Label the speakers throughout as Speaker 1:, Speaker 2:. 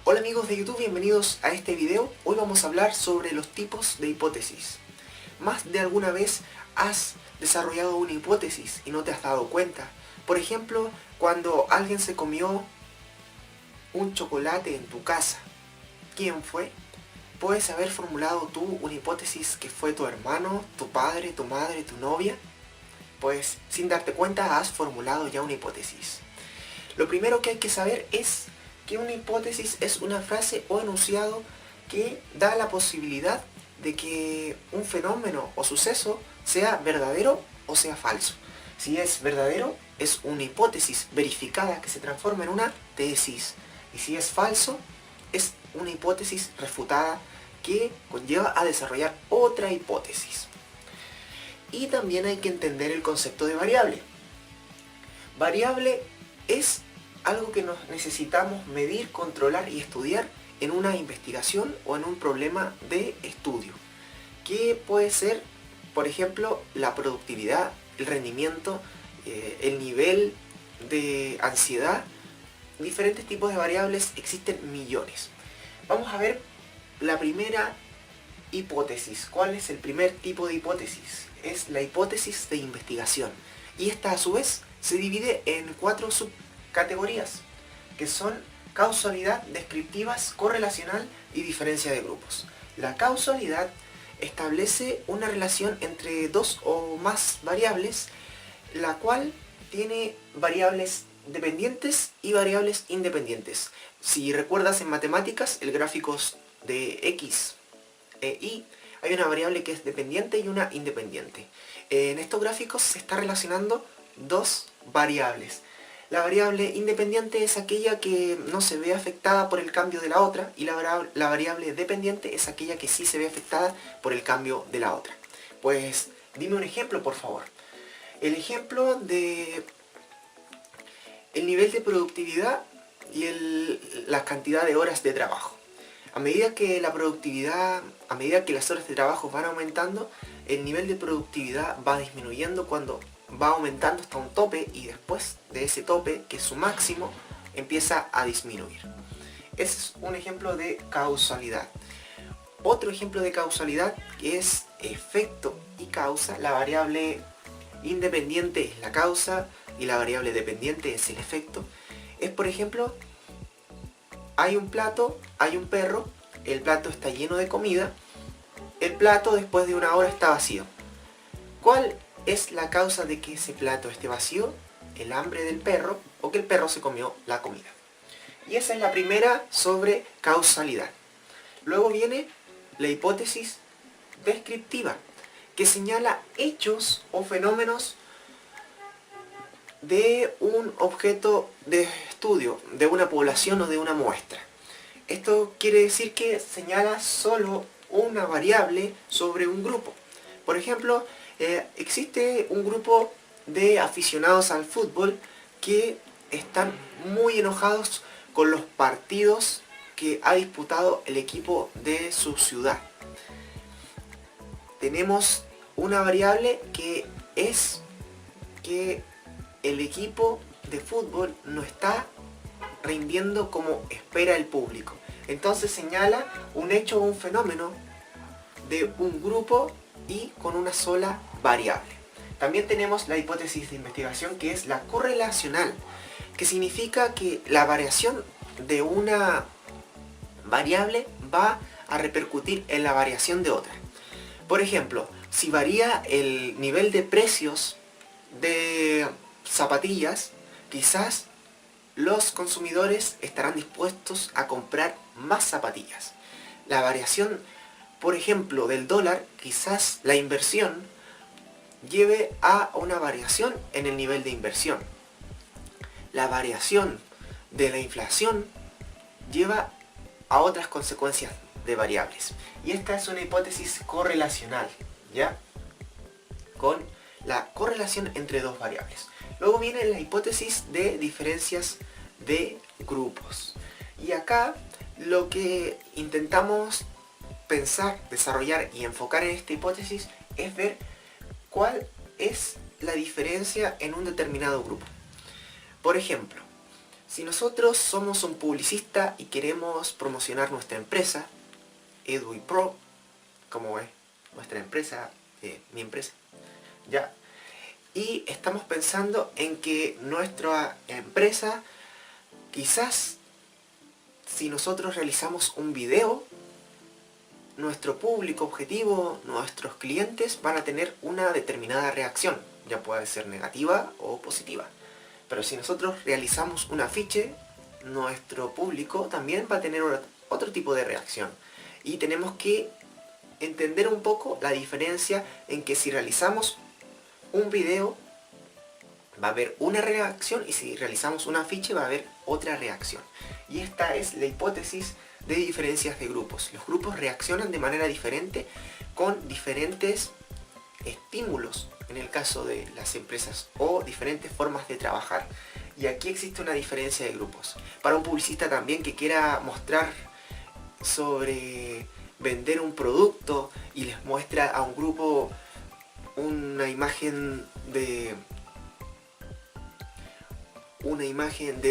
Speaker 1: Hola amigos de YouTube, bienvenidos a este video. Hoy vamos a hablar sobre los tipos de hipótesis. ¿Más de alguna vez has desarrollado una hipótesis y no te has dado cuenta? Por ejemplo, cuando alguien se comió un chocolate en tu casa, ¿quién fue? ¿Puedes haber formulado tú una hipótesis que fue tu hermano, tu padre, tu madre, tu novia? Pues sin darte cuenta has formulado ya una hipótesis. Lo primero que hay que saber es que una hipótesis es una frase o enunciado que da la posibilidad de que un fenómeno o suceso sea verdadero o sea falso. Si es verdadero, es una hipótesis verificada que se transforma en una tesis. Y si es falso, es una hipótesis refutada que conlleva a desarrollar otra hipótesis. Y también hay que entender el concepto de variable. Variable es algo que nos necesitamos medir, controlar y estudiar en una investigación o en un problema de estudio. Que puede ser, por ejemplo, la productividad, el rendimiento, el nivel de ansiedad. Diferentes tipos de variables, existen millones. Vamos a ver la primera hipótesis. ¿Cuál es el primer tipo de hipótesis? Es la hipótesis de investigación. Y esta a su vez se divide en 4 subcategorías, que son causalidad, descriptivas, correlacional y diferencia de grupos. La causalidad establece una relación entre dos o más variables, la cual tiene variables dependientes y variables independientes. Si recuerdas en matemáticas, el gráfico de x e y, hay una variable que es dependiente y una independiente. En estos gráficos se está relacionando dos variables. La variable independiente es aquella que no se ve afectada por el cambio de la otra, y la variable dependiente es aquella que sí se ve afectada por el cambio de la otra. Pues dime un ejemplo, por favor. El ejemplo de el nivel de productividad y la cantidad de horas de trabajo. A medida que la productividad, a medida que las horas de trabajo van aumentando, el nivel de productividad va disminuyendo cuando va aumentando hasta un tope, y después de ese tope, que es su máximo, empieza a disminuir. Ese es un ejemplo de causalidad. Otro ejemplo de causalidad que es efecto y causa. La variable independiente es la causa y la variable dependiente es el efecto. Es, por ejemplo, hay un plato, hay un perro, el plato está lleno de comida, el plato después de una hora está vacío. ¿Cuál es la causa de que ese plato esté vacío? El hambre del perro, o que el perro se comió la comida. Y esa es la primera sobre causalidad. Luego viene la hipótesis descriptiva, que señala hechos o fenómenos de un objeto de estudio, de una población o de una muestra. Esto quiere decir que señala solo una variable sobre un grupo. Por ejemplo, existe un grupo de aficionados al fútbol que están muy enojados con los partidos que ha disputado el equipo de su ciudad. Tenemos una variable que es que el equipo de fútbol no está rindiendo como espera el público. Entonces señala un hecho o un fenómeno de un grupo y con una sola variable. También tenemos la hipótesis de investigación, que es la correlacional, que significa que la variación de una variable va a repercutir en la variación de otra. Por ejemplo, si varía el nivel de precios de zapatillas, quizás los consumidores estarán dispuestos a comprar más zapatillas. La variación, por ejemplo, del dólar, quizás la inversión lleve a una variación en el nivel de inversión. La variación de la inflación lleva a otras consecuencias de variables. Y esta es una hipótesis correlacional, ¿ya? Con la correlación entre dos variables. Luego viene la hipótesis de diferencias de grupos. Y acá lo que intentamos pensar, desarrollar y enfocar en esta hipótesis es ver cuál es la diferencia en un determinado grupo. Por ejemplo, Si nosotros somos un publicista y queremos promocionar nuestra empresa, EduiPro, como es nuestra empresa, mi empresa, ya, y estamos pensando en que nuestra empresa, quizás si nosotros realizamos un video, nuestro público objetivo, nuestros clientes van a tener una determinada reacción, ya puede ser negativa o positiva. Pero si nosotros realizamos un afiche, nuestro público también va a tener otro tipo de reacción. Y tenemos que entender un poco la diferencia en que si realizamos un video va a haber una reacción y si realizamos un afiche va a haber otra reacción. Y esta es la hipótesis de diferencias de grupos. Los grupos reaccionan de manera diferente con diferentes estímulos en el caso de las empresas o diferentes formas de trabajar. Y aquí existe una diferencia de grupos. Para un publicista también que quiera mostrar sobre vender un producto y les muestra a un grupo una imagen de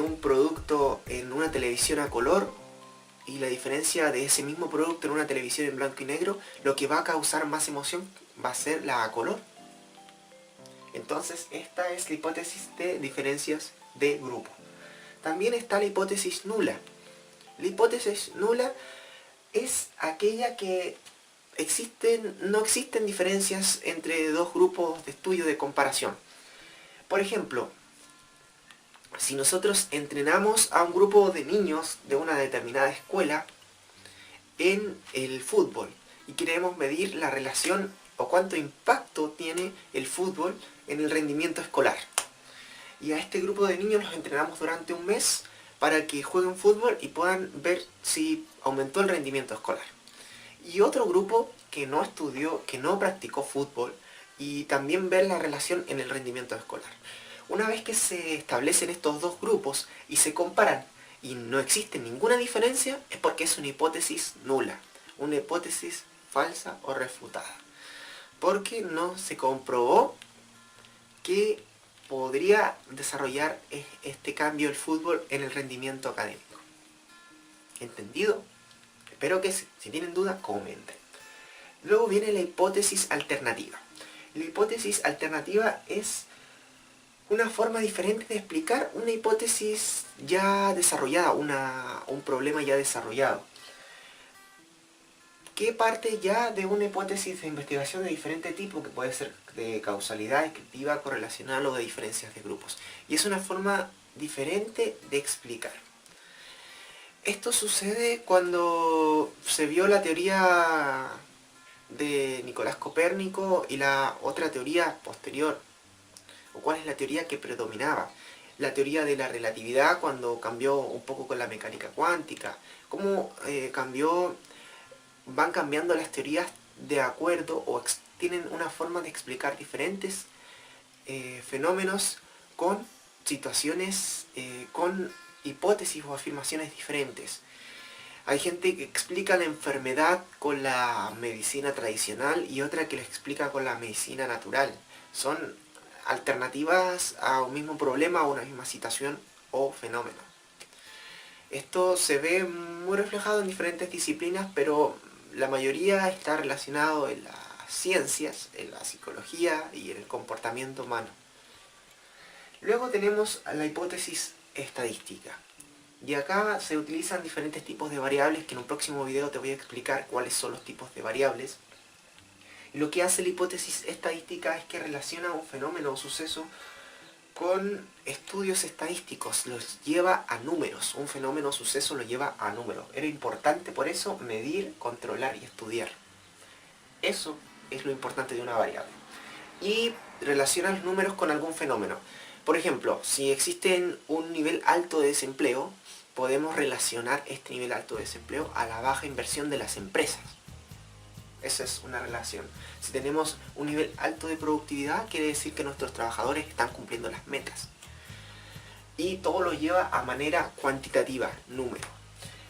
Speaker 1: un producto en una televisión a color y la diferencia de ese mismo producto en una televisión en blanco y negro, lo que va a causar más emoción va a ser la a color. Entonces esta es la hipótesis de diferencias de grupo. También está la hipótesis nula. La hipótesis nula es aquella que no existen diferencias entre dos grupos de estudio de comparación. Por ejemplo, si nosotros entrenamos a un grupo de niños de una determinada escuela en el fútbol y queremos medir la relación o cuánto impacto tiene el fútbol en el rendimiento escolar. Y a este grupo de niños los entrenamos durante un mes para que jueguen fútbol y puedan ver si aumentó el rendimiento escolar. Y otro grupo que no estudió, que no practicó fútbol y también ver la relación en el rendimiento escolar. Una vez que se establecen estos dos grupos y se comparan y no existe ninguna diferencia, es porque es una hipótesis nula, una hipótesis falsa o refutada. Porque no se comprobó que podría desarrollar este cambio el fútbol en el rendimiento académico. ¿Entendido? Espero que si tienen duda, comenten. Luego viene la hipótesis alternativa. La hipótesis alternativa es una forma diferente de explicar una hipótesis ya desarrollada, un problema ya desarrollado, que parte ya de una hipótesis de investigación de diferente tipo, que puede ser de causalidad, descriptiva, correlacional o de diferencias de grupos. Y es una forma diferente de explicar. Esto sucede cuando se vio la teoría de Nicolás Copérnico y la otra teoría posterior. ¿O cuál es la teoría que predominaba? La teoría de la relatividad, cuando cambió un poco con la mecánica cuántica. Cómo van cambiando las teorías de acuerdo o tienen una forma de explicar diferentes fenómenos con situaciones, con hipótesis o afirmaciones diferentes. Hay gente que explica la enfermedad con la medicina tradicional y otra que lo explica con la medicina natural. Son alternativas a un mismo problema, a una misma situación o fenómeno. Esto se ve muy reflejado en diferentes disciplinas, pero la mayoría está relacionado en las ciencias, en la psicología y en el comportamiento humano. Luego tenemos la hipótesis estadística. Y acá se utilizan diferentes tipos de variables que en un próximo video te voy a explicar cuáles son los tipos de variables. Y lo que hace la hipótesis estadística es que relaciona un fenómeno o suceso con estudios estadísticos, los lleva a números. Un fenómeno o suceso lo lleva a números. Era importante por eso medir, controlar y estudiar. Eso es lo importante de una variable. Y relaciona los números con algún fenómeno. Por ejemplo, si existe un nivel alto de desempleo, podemos relacionar este nivel alto de desempleo a la baja inversión de las empresas. Esa es una relación. Si tenemos un nivel alto de productividad, quiere decir que nuestros trabajadores están cumpliendo las metas. Y todo lo lleva a manera cuantitativa, número.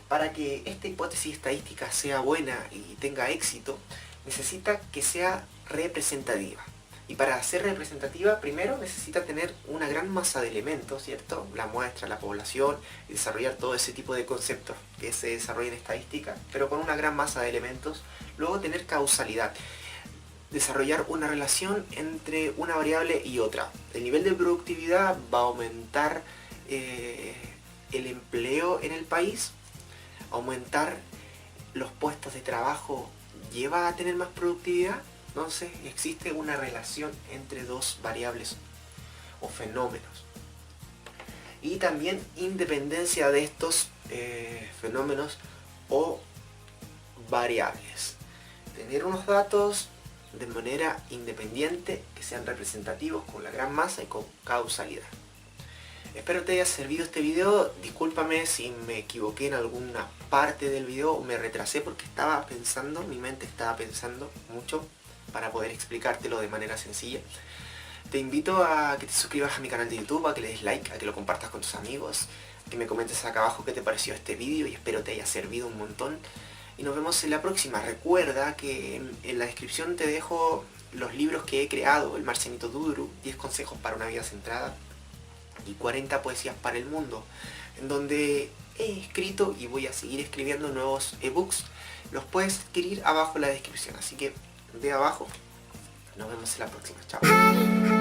Speaker 1: Para que esta hipótesis estadística sea buena y tenga éxito, necesita que sea representativa. Y para ser representativa, primero necesita tener una gran masa de elementos, ¿cierto? La muestra, la población, y desarrollar todo ese tipo de conceptos que se desarrollan en estadística, pero con una gran masa de elementos. Luego tener causalidad, desarrollar una relación entre una variable y otra. El nivel de productividad va a aumentar el empleo en el país, aumentar los puestos de trabajo lleva a tener más productividad. Entonces existe una relación entre dos variables o fenómenos. Y también independencia de estos fenómenos o variables. Tener unos datos de manera independiente que sean representativos con la gran masa y con causalidad. Espero te haya servido este video. Discúlpame si me equivoqué en alguna parte del video o me retrasé porque estaba pensando, mi mente estaba pensando mucho para poder explicártelo de manera sencilla. Te invito a que te suscribas a mi canal de YouTube, a que le des like, a que lo compartas con tus amigos, a que me comentes acá abajo qué te pareció este video y espero te haya servido un montón. Y nos vemos en la próxima. Recuerda que en la descripción te dejo los libros que he creado, el Marcianito Duru, 10 consejos para una vida centrada y 40 poesías para el mundo, en donde he escrito y voy a seguir escribiendo nuevos ebooks. Los puedes adquirir abajo en la descripción, así que ve abajo. Nos vemos en la próxima. Chao.